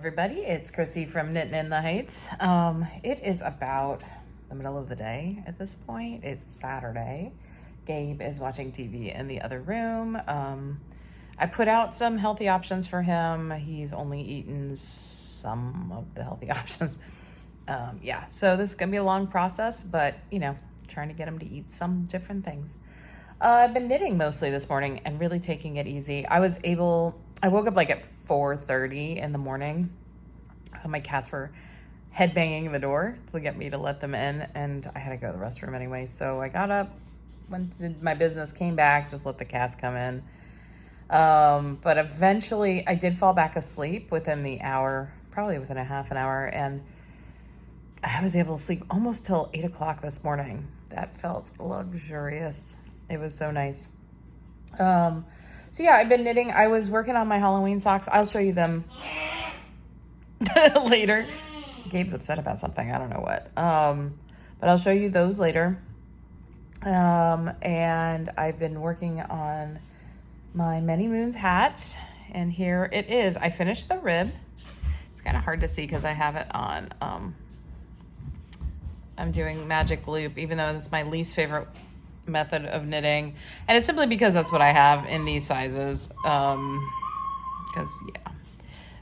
everybody, it's Chrissy from Knitting in the Heights. It is about the middle of the day at this point. It's Saturday. Gabe is watching TV in the other room. I put out some healthy options for him. He's only eaten some of the healthy options. Yeah, so this is gonna be a long process, but you know, trying to get him to eat some different things. I've been knitting mostly this morning and really taking it easy. I woke up like at 4:30 in the morning. My cats were headbanging the door to get me to let them in, and I had to go to the restroom anyway. So I got up, went to my business, came back, just let the cats come in. But eventually I did fall back asleep within the hour, probably within a half an hour, and I was able to sleep almost till 8 o'clock this morning. That felt luxurious. It was so nice. So yeah, I've been knitting. I was working on my Halloween socks. I'll show you them later. Gabe's upset about something. I don't know what. But I'll show you those later. And I've been working on my Many Moons hat. And here it is. I finished the rib. It's kind of hard to see because I have it on. I'm doing magic loop, even though it's my least favorite method of knitting, and it's simply because that's what I have in these sizes,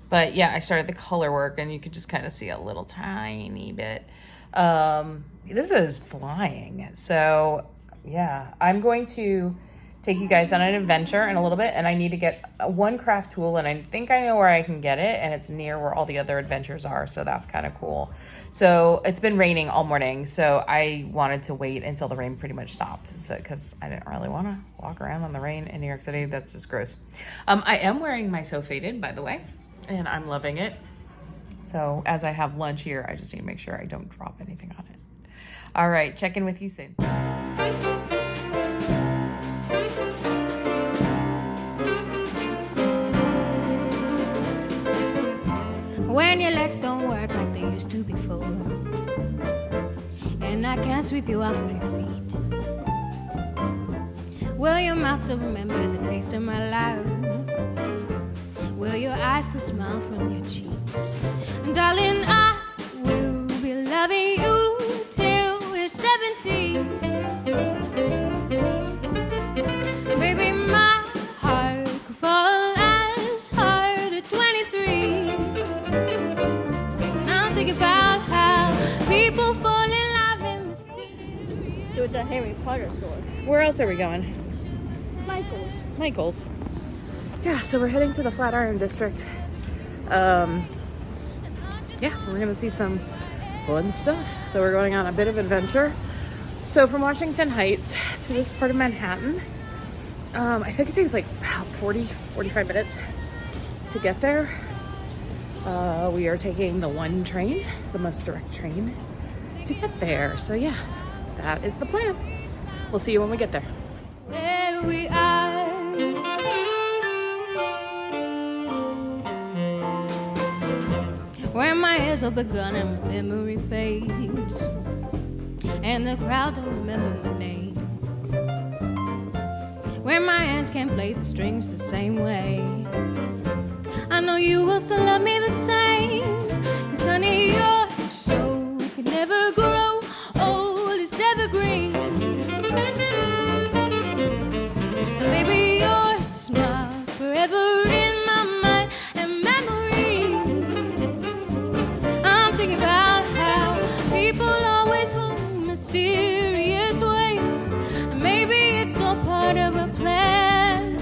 but yeah, I started the color work and you could just kind of see a little tiny bit. This is flying. So yeah, I'm going to take you guys on an adventure in a little bit, and I need to get one craft tool, and I think I know where I can get it, and it's near where all the other adventures are, so that's kind of cool. So it's been raining all morning, so I wanted to wait until the rain pretty much stopped, so because I didn't really want to walk around in the rain in New York City. That's just gross. I am wearing my So Faded, by the way, and I'm loving it. So as I have lunch here, I just need to make sure I don't drop anything on it. All right, check in with you soon. When your legs don't work like they used to before, and I can't sweep you off of your feet, will your mouth still remember the taste of my love? Will your eyes still smile from your cheeks? And darling, I will be loving you till we're 70. Baby, my heart could fall as hard at 23. Think about how people fall in love in mysterious. To the Harry Potter store. Where else are we going? Michael's. Yeah, so we're heading to the Flatiron district. Yeah, we're gonna see some fun stuff. So we're going on a bit of adventure. So from Washington Heights to this part of Manhattan, I think it takes like about 45 minutes to get there. We are taking the one train. It's the most direct train to get there. So yeah, that is the plan. We'll see you when we get there. Where we are, where my ears are begun and my memory fades, and the crowd don't remember my name, where my hands can't play the strings the same way. I know you will still love me the same, 'cause honey, your soul can never grow old, it's evergreen. And baby, your smile's forever in my mind and memory. I'm thinking about how people always move mysterious ways, and maybe it's all part of a plan.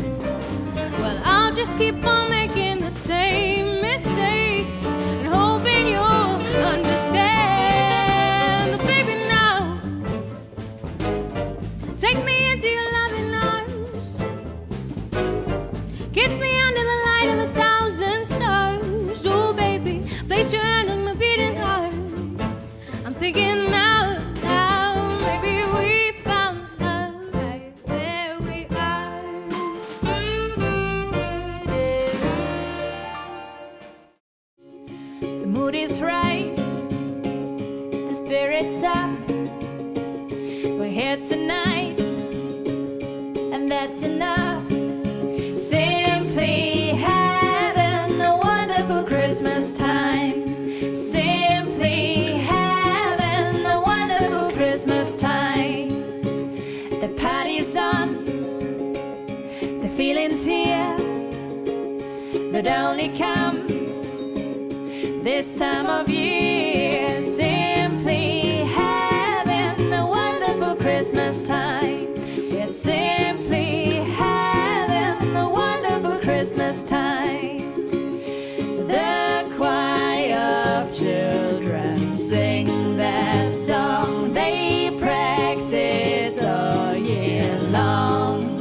Well, I'll just keep on making the same mistakes and hoping you'll understand. But baby, now take me into your loving arms, kiss me under the light of 1,000 stars. Oh baby, place your hand on my beating heart. I'm thinking now, maybe we found love right where we are. The mood is right, the spirit's up. We're here tonight, and that's enough. Simply having a wonderful Christmas time. that only comes this time of year. Simply having a wonderful Christmas time. We're simply having a wonderful Christmas time. The choir of children sing their song. They practice all year long.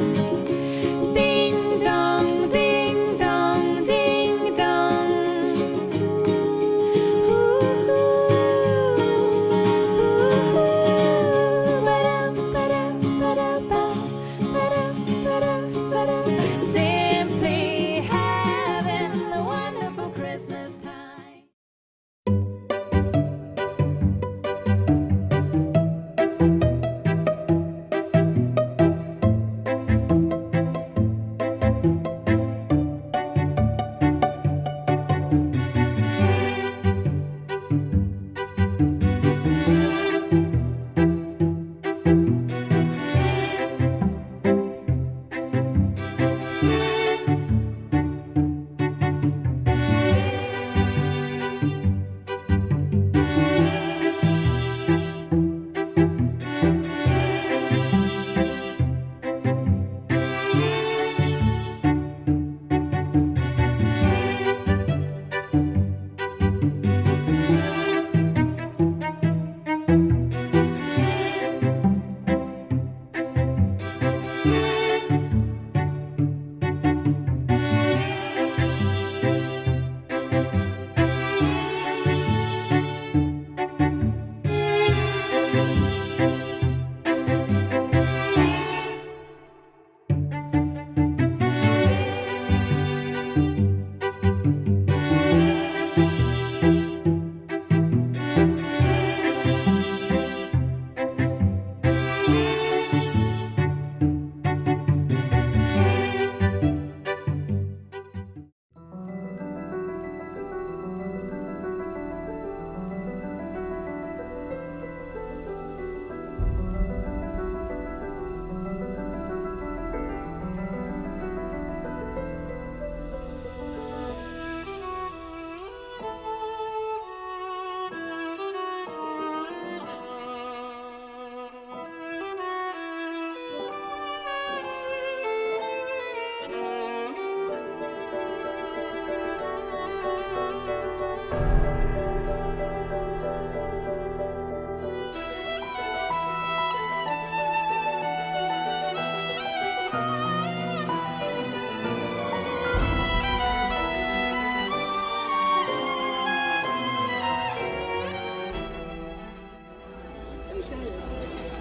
Ding dong, ding dong, ding dong. Ooh, simply having a wonderful Christmas time.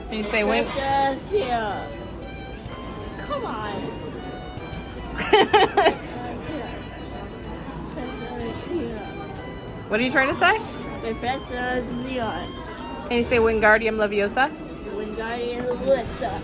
Can you say wink? Princess here. Come on. Princess here. What are you trying to say? Professor Zion. Can you say Wingardium Leviosa? Wingardium Leviosa.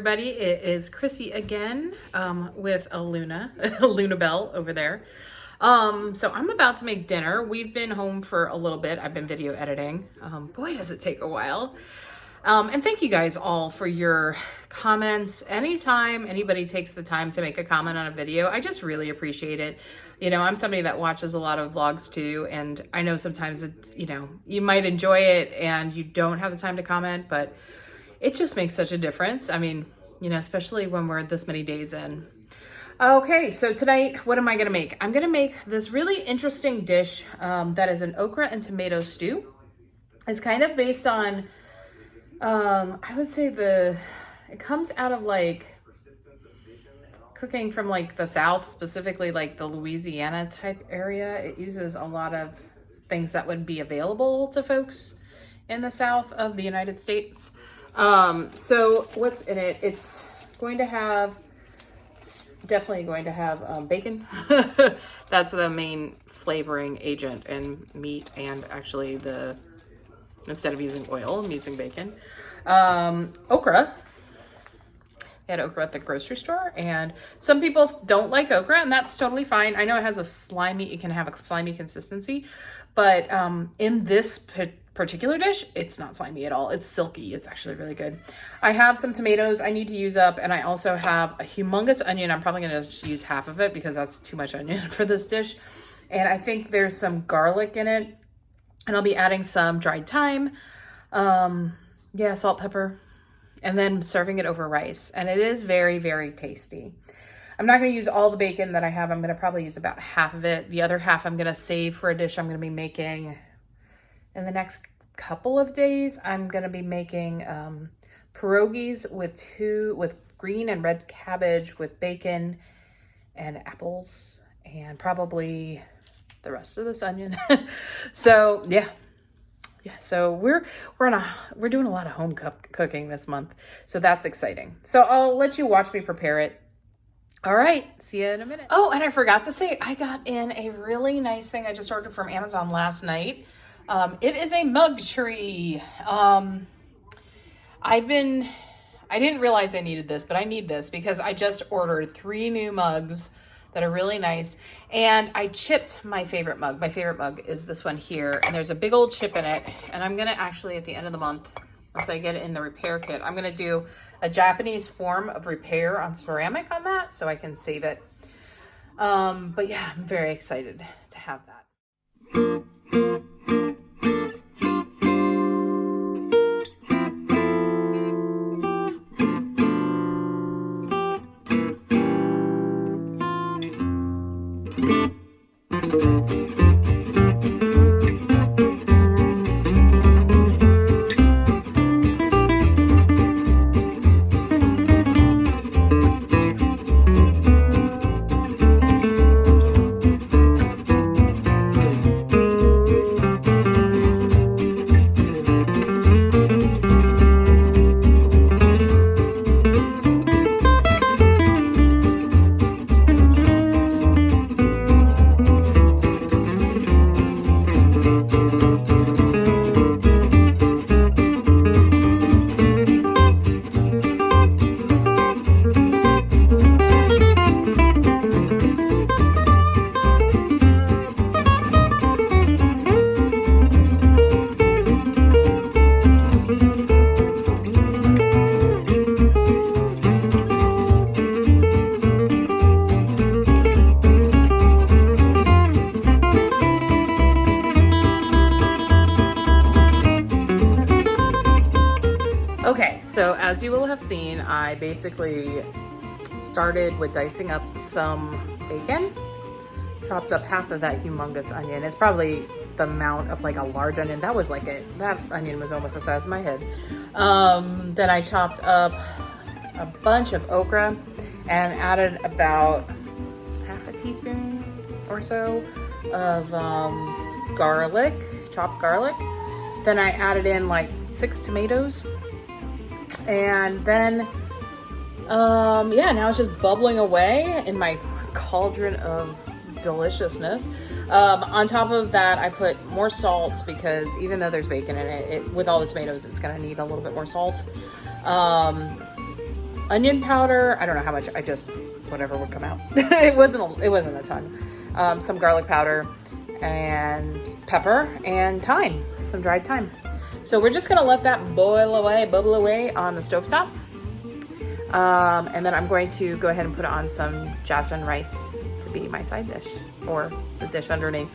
everybody. It is Chrissy again with a Luna Bell over there. So I'm about to make dinner. We've been home for a little bit. I've been video editing. Boy, does it take a while. And thank you guys all for your comments. Anytime anybody takes the time to make a comment on a video, I just really appreciate it. You know, I'm somebody that watches a lot of vlogs too, and I know sometimes it's, you know, you might enjoy it and you don't have the time to comment, but it just makes such a difference. I mean, you know, especially when we're this many days in. Okay, so tonight, what am I gonna make? I'm gonna make this really interesting dish that is an okra and tomato stew. It's kind of based on, I would say it comes out of like cooking from like the South, specifically like the Louisiana type area. It uses a lot of things that would be available to folks in the South of the United States. So what's in it? It's going to have, definitely going to have bacon. That's the main flavoring agent in meat, and actually instead of using oil, I'm using bacon. Okra. I had okra at the grocery store, and some people don't like okra, and that's totally fine. I know it has it can have a slimy consistency, but in this particular dish, it's not slimy at all. It's silky. It's actually really good. I have some tomatoes I need to use up, and I also have a humongous onion. I'm probably going to just use half of it because that's too much onion for this dish. And I think there's some garlic in it, and I'll be adding some dried thyme, salt, pepper, and then serving it over rice. And it is very, very tasty. I'm not going to use all the bacon that I have. I'm going to probably use about half of it. The other half I'm going to save for a dish I'm going to be making in the next couple of days. I'm going to be making pierogies with green and red cabbage with bacon and apples and probably the rest of this onion. So yeah. So we're doing a lot of home cooking this month. So that's exciting. So I'll let you watch me prepare it. All right, see you in a minute. Oh, and I forgot to say, I got in a really nice thing I just ordered from Amazon last night. It is a mug tree. I didn't realize I needed this, but I need this because I just ordered 3 new mugs that are really nice. And I chipped my favorite mug. My favorite mug is this one here, and there's a big old chip in it. And I'm gonna actually, at the end of the month, once I get it in the repair kit, I'm gonna do a Japanese form of repair on ceramic on that so I can save it. But yeah, I'm very excited to have that. Okay, so as you will have seen, I basically started with dicing up some bacon, chopped up half of that humongous onion. It's probably the amount of like a large onion. That onion was almost the size of my head. Then I chopped up a bunch of okra and added about half a teaspoon or so of garlic, chopped garlic. Then I added in like 6 tomatoes. And then, now it's just bubbling away in my cauldron of deliciousness. On top of that, I put more salt because even though there's bacon in it, with all the tomatoes, it's gonna need a little bit more salt. onion powder. I don't know how much. Whatever would come out. it wasn't a ton. Some garlic powder and pepper and thyme, some dried thyme. So we're just gonna let that bubble away on the stovetop. And then I'm going to go ahead and put on some jasmine rice to be my side dish, or the dish underneath.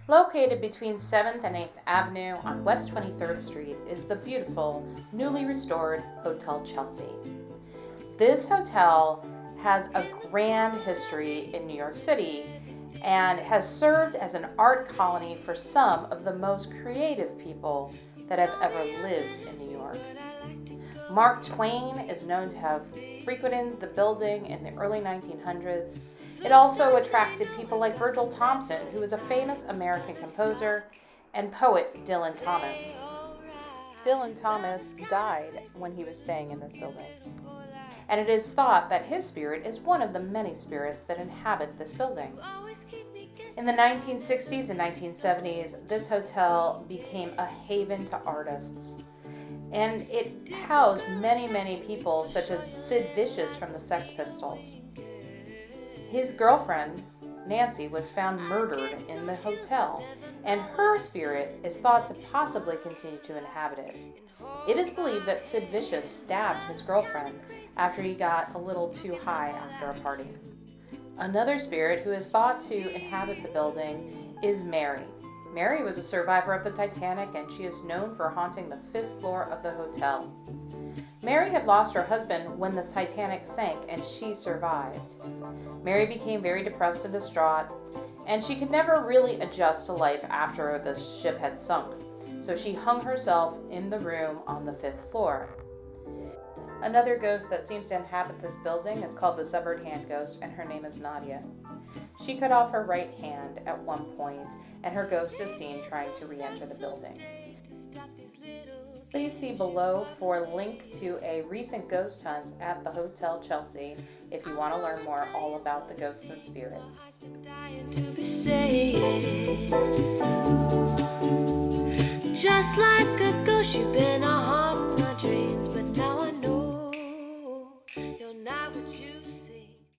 Located between 7th and 8th Avenue on West 23rd Street is the beautiful, newly restored Hotel Chelsea. This hotel has a grand history in New York City and has served as an art colony for some of the most creative people that have ever lived in New York. Mark Twain is known to have frequented the building in the early 1900s. It also attracted people like Virgil Thompson, who was a famous American composer, and poet Dylan Thomas. Dylan Thomas died when he was staying in this building. And it is thought that his spirit is one of the many spirits that inhabit this building. In the 1960s and 1970s, this hotel became a haven to artists. And it housed many, many people, such as Sid Vicious from the Sex Pistols. His girlfriend, Nancy, was found murdered in the hotel, and her spirit is thought to possibly continue to inhabit it. It is believed that Sid Vicious stabbed his girlfriend after he got a little too high after a party. Another spirit who is thought to inhabit the building is Mary. Mary was a survivor of the Titanic, and she is known for haunting the 5th floor of the hotel. Mary had lost her husband when the Titanic sank, and she survived. Mary became very depressed and distraught, and she could never really adjust to life after the ship had sunk. So she hung herself in the room on the 5th floor. Another ghost that seems to inhabit this building is called the Severed Hand Ghost, and her name is Nadia. She cut off her right hand at one point, and her ghost is seen trying to re-enter the building. Please see below for a link to a recent ghost hunt at the Hotel Chelsea if you want to learn more all about the ghosts and spirits. Just like a ghost, you've been a haunt my dreams.